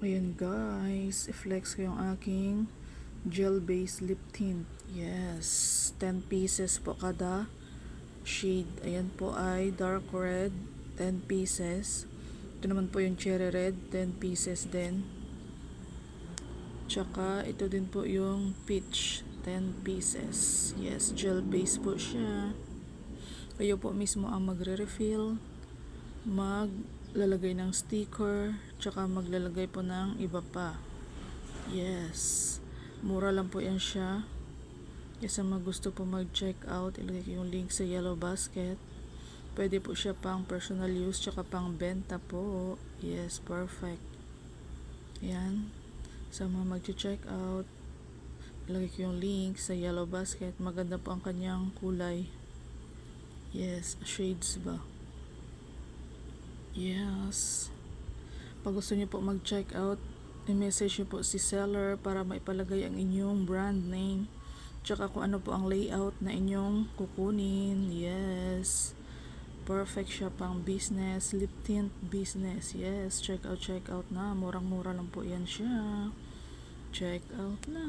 Ayan guys, i-flex ko yung aking gel-based lip tint. Yes, 10 pieces po kada shade. Ayan po ay dark red, 10 pieces. Ito naman po yung cherry red, 10 pieces din. Tsaka ito din po yung peach, 10 pieces. Yes, gel-based po siya. Kayo po mismo ang magre-refill, maglalagay ng sticker, tsaka maglalagay po ng iba pa. Yes, mura lang po yan siya. Kaya sa mga gusto po mag-check out, ilagay ko yung link sa yellow basket. Pwede po siya pang personal use, tsaka pang benta po. Yes, perfect. Yan, sa mga mag-check out, ilagay ko yung link sa yellow basket. Maganda po ang kanyang kulay. Yes, shades ba? Yes. Pag gusto niyo po mag-check out, i-message niyo po si seller para maipalagay ang inyong brand name. Tsaka kung ano po ang layout na inyong kukunin. Yes. Perfect siya pang business, lip tint business. Yes, check out na. Murang-mura lang po yan siya. Check out na.